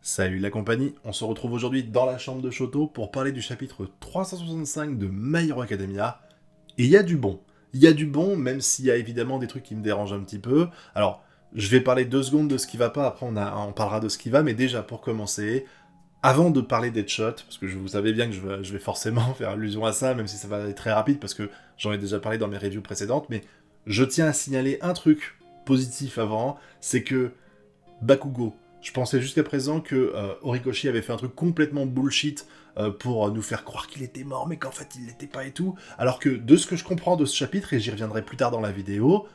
Salut la compagnie, on se retrouve aujourd'hui dans la chambre de Shoto pour parler du chapitre 365 de My Hero Academia. Et il y a du bon. Il y a du bon, même s'il y a évidemment des trucs qui me dérangent un petit peu. Alors, je vais parler 2 secondes de ce qui va pas, après on parlera de ce qui va, mais déjà pour commencer, avant de parler d'Headshot, parce que vous savez bien que je vais forcément faire allusion à ça, même si ça va être très rapide, parce que j'en ai déjà parlé dans mes reviews précédentes, mais je tiens à signaler un truc positif avant, c'est que Bakugo. Je pensais jusqu'à présent que Horikoshi avait fait un truc complètement bullshit pour nous faire croire qu'il était mort, mais qu'en fait il l'était pas et tout. Alors que de ce que je comprends de ce chapitre, et j'y reviendrai plus tard dans la vidéo,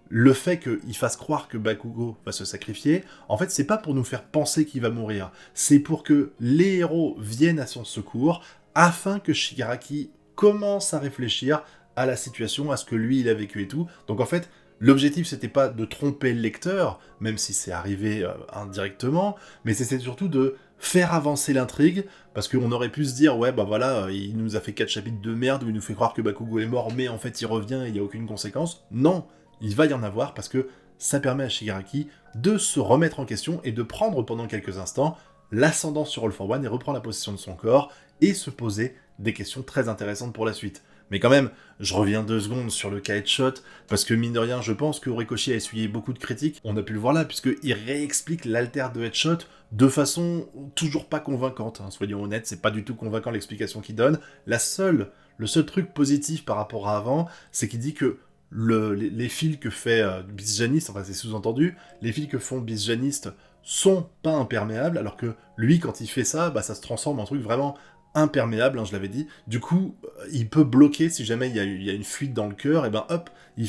le fait qu'il fasse croire que Bakugo va se sacrifier, en fait c'est pas pour nous faire penser qu'il va mourir, c'est pour que les héros viennent à son secours, afin que Shigaraki commence à réfléchir à la situation, à ce que lui il a vécu et tout. Donc en fait, l'objectif, c'était pas de tromper le lecteur, même si c'est arrivé indirectement, mais c'était surtout de faire avancer l'intrigue, parce qu'on aurait pu se dire, ouais, bah voilà, il nous a fait 4 chapitres de merde où il nous fait croire que Bakugo est mort, mais en fait il revient et il n'y a aucune conséquence. Non, il va y en avoir, parce que ça permet à Shigaraki de se remettre en question et de prendre pendant quelques instants l'ascendant sur All for One et reprendre la possession de son corps, et se poser des questions très intéressantes pour la suite. Mais quand même, je reviens 2 secondes sur le cas Headshot, parce que mine de rien, je pense que Horikoshi a essuyé beaucoup de critiques. On a pu le voir là, puisqu'il réexplique l'alter de Headshot de façon toujours pas convaincante. Hein. Soyons honnêtes, c'est pas du tout convaincant l'explication qu'il donne. Le seul truc positif par rapport à avant, c'est qu'il dit que les fils que fait Bisjanist, enfin c'est sous-entendu, les fils que font Bisjanist sont pas imperméables, alors que lui, quand il fait ça, bah, ça se transforme en truc vraiment imperméable, hein, je l'avais dit. Du coup, il peut bloquer si jamais il y a une fuite dans le cœur, et ben hop, il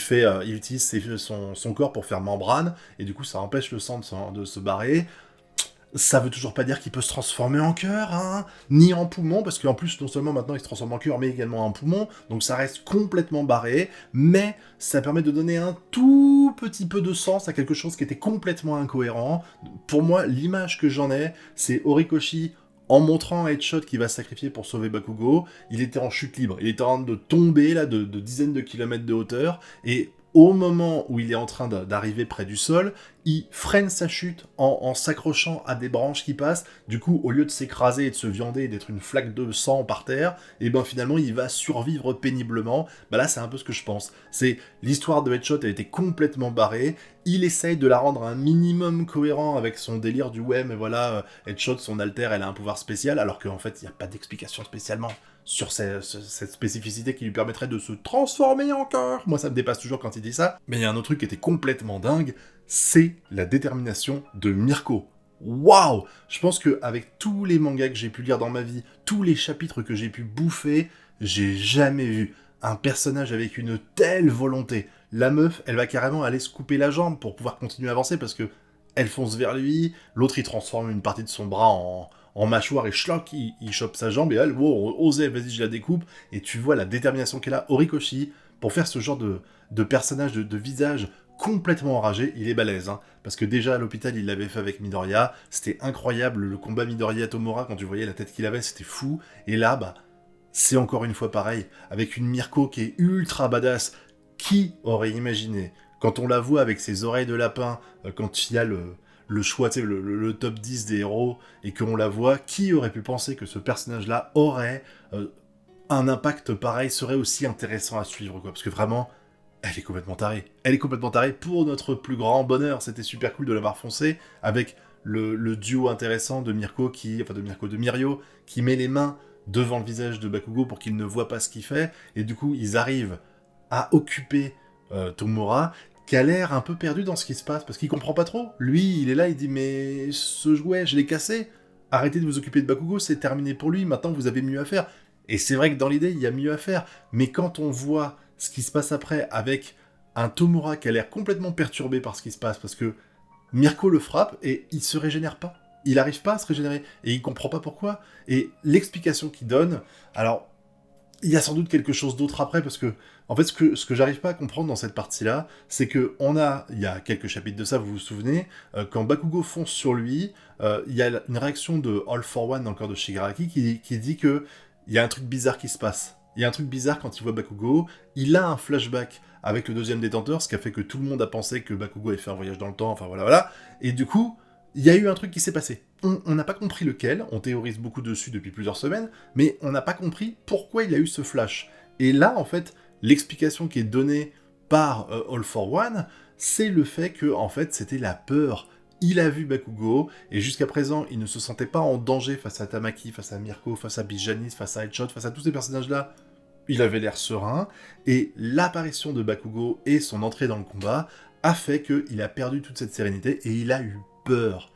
utilise son corps pour faire membrane, et du coup ça empêche le sang de se barrer. Ça veut toujours pas dire qu'il peut se transformer en cœur, hein, ni en poumon, parce qu'en plus, non seulement maintenant il se transforme en cœur, mais également en poumon, donc ça reste complètement barré, mais ça permet de donner un tout petit peu de sens à quelque chose qui était complètement incohérent. Pour moi, l'image que j'en ai, c'est Horikoshi en montrant à Headshot qu'il va se sacrifier pour sauver Bakugo. Il était en chute libre, il était en train de tomber là de dizaines de kilomètres de hauteur, et au moment où il est en train d'arriver près du sol, il freine sa chute en s'accrochant à des branches qui passent. Du coup, au lieu de s'écraser et de se viander et d'être une flaque de sang par terre, et ben finalement il va survivre péniblement. Bah là c'est un peu ce que je pense. C'est l'histoire de Headshot, elle était complètement barrée. Il essaye de la rendre un minimum cohérent avec son délire du ouais mais voilà, Headshot, son alter, elle a un pouvoir spécial, alors qu'en fait il n'y a pas d'explication spécialement sur cette spécificité qui lui permettrait de se transformer en cœur. Moi, ça me dépasse toujours quand il dit ça. Mais il y a un autre truc qui était complètement dingue, c'est la détermination de Mirko. Waouh! Je pense qu'avec tous les mangas que j'ai pu lire dans ma vie, tous les chapitres que j'ai pu bouffer, j'ai jamais vu un personnage avec une telle volonté. La meuf, elle va carrément aller se couper la jambe pour pouvoir continuer à avancer, parce que elle fonce vers lui, l'autre il transforme une partie de son bras en mâchoire et schlock, il chope sa jambe et elle, wow, osez, vas-y, je la découpe. Et tu vois la détermination qu'elle a, Horikoshi, pour faire ce genre de personnage, de visage complètement enragé, il est balèze. Hein, parce que déjà à l'hôpital, il l'avait fait avec Midoriya, c'était incroyable, le combat Midoriya-Tomura, quand tu voyais la tête qu'il avait, c'était fou. Et là, bah, c'est encore une fois pareil, avec une Mirko qui est ultra badass. Qui aurait imaginé, quand on la voit avec ses oreilles de lapin, quand il y a le choix, tu sais, le top 10 des héros, et qu'on la voit, qui aurait pu penser que ce personnage-là aurait un impact pareil, serait aussi intéressant à suivre, quoi, parce que vraiment, elle est complètement tarée. Elle est complètement tarée pour notre plus grand bonheur. C'était super cool de l'avoir foncé, avec le duo intéressant de de Mirio, qui met les mains devant le visage de Bakugo pour qu'il ne voit pas ce qu'il fait, et du coup, ils arrivent à occuper Tomura, qui a l'air un peu perdu dans ce qui se passe, parce qu'il comprend pas trop. Lui, il est là, il dit « Mais ce jouet, je l'ai cassé. Arrêtez de vous occuper de Bakugo, c'est terminé pour lui, maintenant vous avez mieux à faire. » Et c'est vrai que dans l'idée, il y a mieux à faire, mais quand on voit ce qui se passe après, avec un Tomura qui a l'air complètement perturbé par ce qui se passe, parce que Mirko le frappe, et il se régénère pas. Il arrive pas à se régénérer, et il comprend pas pourquoi. Et l'explication qu'il donne, alors, il y a sans doute quelque chose d'autre après, parce que, en fait, ce que j'arrive pas à comprendre dans cette partie-là, c'est que il y a quelques chapitres de ça, vous vous souvenez, quand Bakugo fonce sur lui, il y a une réaction de All for One, dans le corps de Shigaraki, qui dit que il y a un truc bizarre qui se passe. Il y a un truc bizarre quand il voit Bakugo, il a un flashback avec le deuxième détenteur, ce qui a fait que tout le monde a pensé que Bakugo avait fait un voyage dans le temps, enfin voilà, et du coup, il y a eu un truc qui s'est passé. on n'a pas compris lequel, on théorise beaucoup dessus depuis plusieurs semaines, mais on n'a pas compris pourquoi il a eu ce flash. Et là, en fait, l'explication qui est donnée par All for One, c'est le fait que, en fait, c'était la peur. Il a vu Bakugo, et jusqu'à présent, il ne se sentait pas en danger face à Tamaki, face à Mirko, face à Bijanice, face à Headshot, face à tous ces personnages-là. Il avait l'air serein, et l'apparition de Bakugo et son entrée dans le combat a fait qu'il a perdu toute cette sérénité, et il a eu peur.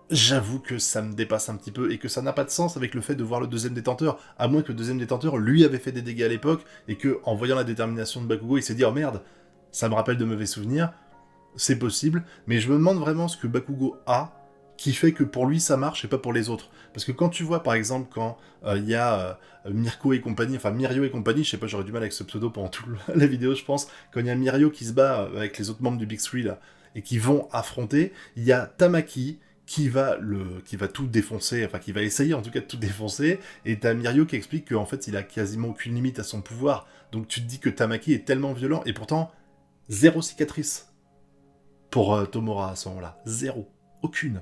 J'avoue que ça me dépasse un petit peu, et que ça n'a pas de sens avec le fait de voir le deuxième détenteur, à moins que le deuxième détenteur lui avait fait des dégâts à l'époque, et que en voyant la détermination de Bakugo, il s'est dit « Oh merde, ça me rappelle de mauvais souvenirs », c'est possible, mais je me demande vraiment ce que Bakugo a, qui fait que pour lui ça marche et pas pour les autres. Parce que quand tu vois par exemple quand il y a Mirko et compagnie, enfin Mirio et compagnie, je sais pas, j'aurais du mal avec ce pseudo pendant toute la vidéo je pense, quand il y a Mirio qui se bat avec les autres membres du Big Three là, et qui vont affronter, il y a Tamaki qui va tout défoncer, enfin qui va essayer en tout cas de tout défoncer, et t'as Mirio qui explique qu'en fait il a quasiment aucune limite à son pouvoir, donc tu te dis que Tamaki est tellement violent, et pourtant, zéro cicatrice pour Tomura à ce moment-là, zéro, aucune.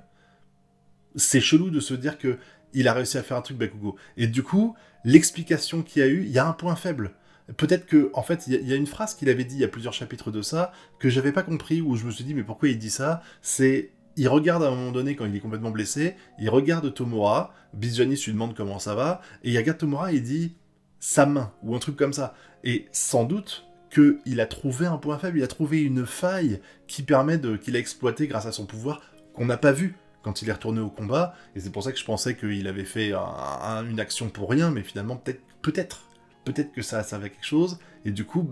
C'est chelou de se dire que il a réussi à faire un truc Bakugo. Et du coup, l'explication qu'il y a eu, il y a un point faible. Peut-être que, en fait, il y a une phrase qu'il avait dit il y a plusieurs chapitres de ça, que j'avais pas compris, où je me suis dit, mais pourquoi il dit ça ? C'est, il regarde à un moment donné, quand il est complètement blessé, il regarde Tomura, Bijanice lui demande comment ça va, et il regarde Tomura et il dit, sa main, ou un truc comme ça. Et sans doute qu'il a trouvé un point faible, il a trouvé une faille qu'il a exploité grâce à son pouvoir, qu'on n'a pas vu quand il est retourné au combat, et c'est pour ça que je pensais qu'il avait fait une action pour rien, mais finalement, peut-être que ça servait à quelque chose, et du coup,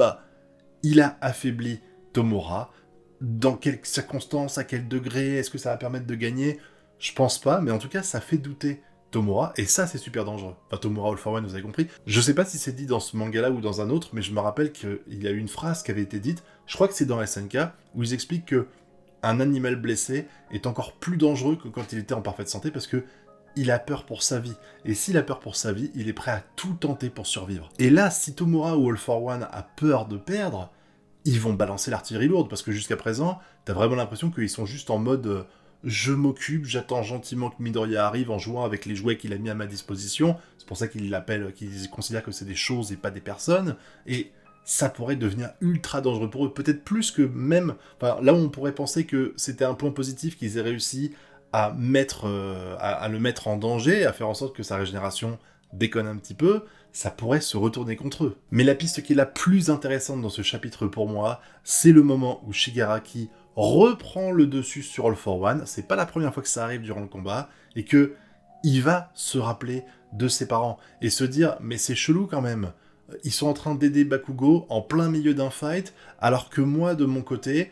il a affaibli Tomura. Dans quelles circonstances, à quel degré, est-ce que ça va permettre de gagner ? Je pense pas, mais en tout cas, ça fait douter Tomura, et ça, c'est super dangereux. Enfin, Tomura All for One, vous avez compris. Je sais pas si c'est dit dans ce manga-là ou dans un autre, mais je me rappelle qu'il y a eu une phrase qui avait été dite, je crois que c'est dans SNK, où ils expliquent que un animal blessé est encore plus dangereux que quand il était en parfaite santé, parce que il a peur pour sa vie. Et s'il a peur pour sa vie, il est prêt à tout tenter pour survivre. Et là, si Tomura ou All for One a peur de perdre, ils vont balancer l'artillerie lourde, parce que jusqu'à présent, t'as vraiment l'impression qu'ils sont juste en mode je m'occupe, j'attends gentiment que Midoriya arrive en jouant avec les jouets qu'il a mis à ma disposition, c'est pour ça qu'ils considèrent que c'est des choses et pas des personnes, et ça pourrait devenir ultra dangereux pour eux, peut-être plus que même, enfin, là où on pourrait penser que c'était un point positif qu'ils aient réussi à le mettre en danger, à faire en sorte que sa régénération déconne un petit peu, ça pourrait se retourner contre eux. Mais la piste qui est la plus intéressante dans ce chapitre pour moi, c'est le moment où Shigaraki reprend le dessus sur All for One, c'est pas la première fois que ça arrive durant le combat, et que il va se rappeler de ses parents, et se dire, mais c'est chelou quand même, ils sont en train d'aider Bakugo en plein milieu d'un fight, alors que moi, de mon côté,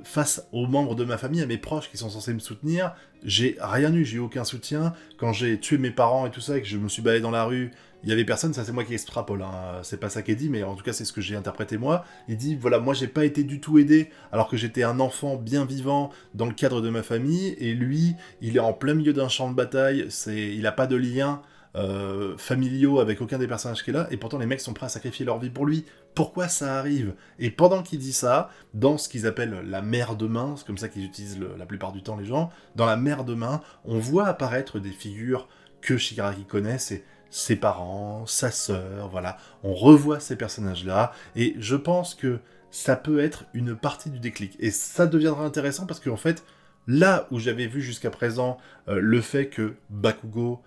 face aux membres de ma famille, à mes proches qui sont censés me soutenir, j'ai rien eu, j'ai eu aucun soutien. Quand j'ai tué mes parents et tout ça, et que je me suis baladé dans la rue, il y avait personne, ça c'est moi qui extrapole, hein. C'est pas ça qui est dit, mais en tout cas c'est ce que j'ai interprété moi. Il dit, voilà, moi j'ai pas été du tout aidé, alors que j'étais un enfant bien vivant dans le cadre de ma famille, et lui, il est en plein milieu d'un champ de bataille, il a pas de lien familiaux avec aucun des personnages qui est là, et pourtant les mecs sont prêts à sacrifier leur vie pour lui. Pourquoi ça arrive ? Et pendant qu'il dit ça, dans ce qu'ils appellent la mer de main, c'est comme ça qu'ils utilisent la plupart du temps les gens, dans la mer de main, on voit apparaître des figures que Shigaraki connaît, c'est ses parents, sa sœur, voilà. On revoit ces personnages-là, et je pense que ça peut être une partie du déclic. Et ça deviendra intéressant parce qu'en fait, là où j'avais vu jusqu'à présent le fait que Bakugo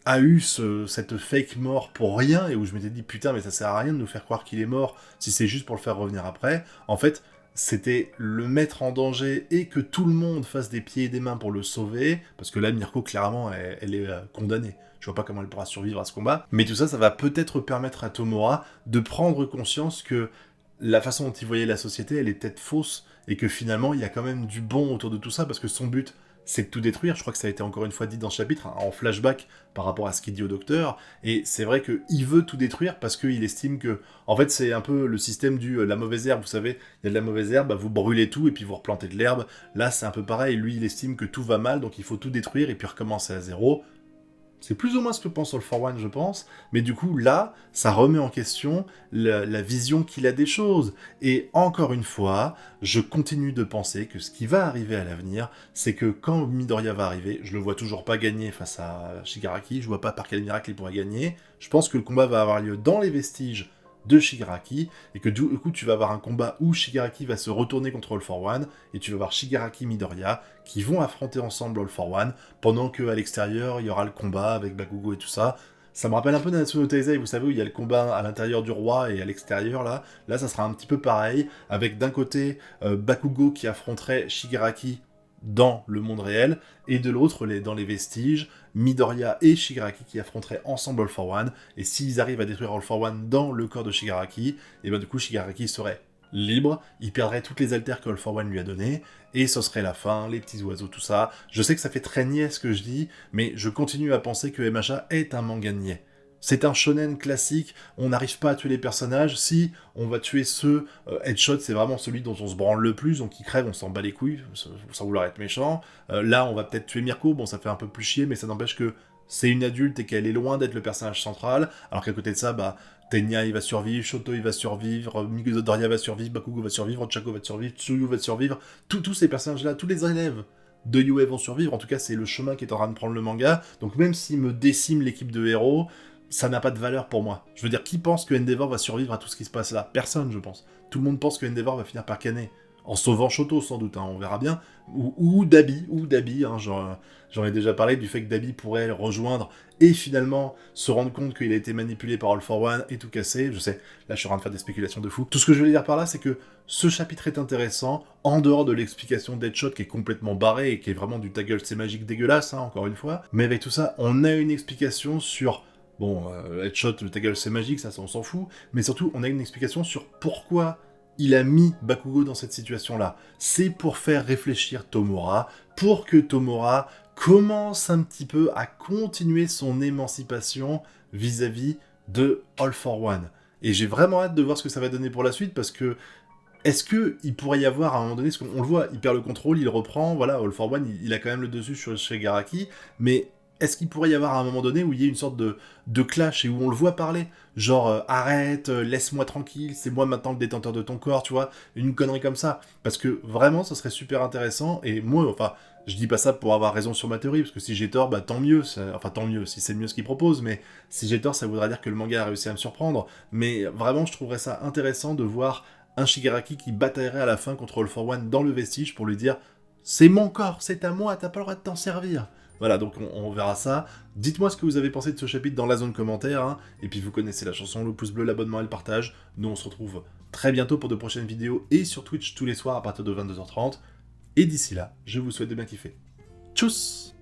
a eu cette fake mort pour rien, et où je m'étais dit, putain, mais ça sert à rien de nous faire croire qu'il est mort, si c'est juste pour le faire revenir après, en fait, c'était le mettre en danger, et que tout le monde fasse des pieds et des mains pour le sauver, parce que là, Mirko, clairement, elle est condamnée. Je vois pas comment elle pourra survivre à ce combat, mais tout ça, ça va peut-être permettre à Tomura de prendre conscience que la façon dont il voyait la société, elle est peut-être fausse, et que finalement, il y a quand même du bon autour de tout ça, parce que son but, c'est de tout détruire. Je crois que ça a été encore une fois dit dans ce chapitre, hein, en flashback par rapport à ce qu'il dit au docteur, et c'est vrai qu'il veut tout détruire parce qu'il estime que, en fait, c'est un peu le système la mauvaise herbe, vous savez, il y a de la mauvaise herbe, vous brûlez tout et puis vous replantez de l'herbe. Là, c'est un peu pareil, lui, il estime que tout va mal, donc il faut tout détruire et puis recommencer à zéro. C'est plus ou moins ce que pense All for One, je pense, mais du coup, là, ça remet en question la vision qu'il a des choses. Et encore une fois, je continue de penser que ce qui va arriver à l'avenir, c'est que quand Midoriya va arriver, je le vois toujours pas gagner face à Shigaraki, je vois pas par quel miracle il pourrait gagner, je pense que le combat va avoir lieu dans les vestiges de Shigaraki, et que du coup tu vas avoir un combat où Shigaraki va se retourner contre All for One, et tu vas voir Shigaraki Midoriya qui vont affronter ensemble All for One, pendant qu'à l'extérieur il y aura le combat avec Bakugo et tout ça. Ça me rappelle un peu Natsuno no Taizai, vous savez, où il y a le combat à l'intérieur du roi et à l'extérieur, là ça sera un petit peu pareil, avec d'un côté Bakugo qui affronterait Shigaraki dans le monde réel, et de l'autre, dans les vestiges, Midoriya et Shigaraki qui affronteraient ensemble All for One, et s'ils arrivent à détruire All for One dans le corps de Shigaraki, et ben du coup Shigaraki serait libre, il perdrait toutes les altères que All for One lui a données, et ce serait la fin, les petits oiseaux, tout ça. Je sais que ça fait très niais ce que je dis, mais je continue à penser que MHA est un manga niais. C'est un shonen classique, on n'arrive pas à tuer les personnages, si on va tuer ceux, Headshot c'est vraiment celui dont on se branle le plus, donc il crève, on s'en bat les couilles, sans vouloir être méchant. Là on va peut-être tuer Mirko, bon ça fait un peu plus chier, mais ça n'empêche que c'est une adulte et qu'elle est loin d'être le personnage central, alors qu'à côté de ça, bah, Tenya il va survivre, Shoto il va survivre, Midoriya va survivre, Bakugo va survivre, Ochako va survivre, Tsuyu va survivre, tous ces personnages-là, tous les élèves de Yue vont survivre, en tout cas c'est le chemin qui est en train de prendre le manga, donc même s'il me décime l'équipe de héros, ça n'a pas de valeur pour moi. Je veux dire, qui pense que Endeavor va survivre à tout ce qui se passe là? Personne, je pense. Tout le monde pense que Endeavor va finir par canner. En sauvant Shoto, sans doute, hein, on verra bien. Ou Dabi, hein, j'en ai déjà parlé du fait que Dabi pourrait le rejoindre et finalement se rendre compte qu'il a été manipulé par All for One et tout casser. Je sais, là je suis en train de faire des spéculations de fou. Tout ce que je veux dire par là, c'est que ce chapitre est intéressant, en dehors de l'explication d'Headshot qui est complètement barrée et qui est vraiment du ta gueule, c'est magique dégueulasse, hein, encore une fois. Mais avec tout ça, on a une explication sur... Bon, Headshot, ta gueule, c'est magique, ça on s'en fout. Mais surtout, on a une explication sur pourquoi il a mis Bakugo dans cette situation-là. C'est pour faire réfléchir Tomura, pour que Tomura commence un petit peu à continuer son émancipation vis-à-vis de All for One. Et j'ai vraiment hâte de voir ce que ça va donner pour la suite, parce que est-ce qu'il pourrait y avoir à un moment donné, parce qu'on le voit, il perd le contrôle, il reprend, voilà, All for One, il a quand même le dessus sur Shigaraki, mais... Est-ce qu'il pourrait y avoir à un moment donné où il y ait une sorte de clash et où on le voit parler, genre arrête, laisse-moi tranquille, c'est moi maintenant le détenteur de ton corps, tu vois, une connerie comme ça, parce que vraiment ça serait super intéressant, et moi, enfin, je dis pas ça pour avoir raison sur ma théorie, parce que si j'ai tort, bah tant mieux, enfin tant mieux, si c'est mieux ce qu'il propose, mais si j'ai tort, ça voudrait dire que le manga a réussi à me surprendre, mais vraiment je trouverais ça intéressant de voir un Shigaraki qui bataillerait à la fin contre All for One dans le vestige pour lui dire « C'est mon corps, c'est à moi, t'as pas le droit de t'en servir !» Voilà, donc on verra ça. Dites-moi ce que vous avez pensé de ce chapitre dans la zone commentaire, hein. Et puis vous connaissez la chanson, le pouce bleu, l'abonnement et le partage. Nous on se retrouve très bientôt pour de prochaines vidéos et sur Twitch tous les soirs à partir de 22h30. Et d'ici là, je vous souhaite de bien kiffer. Tchuss!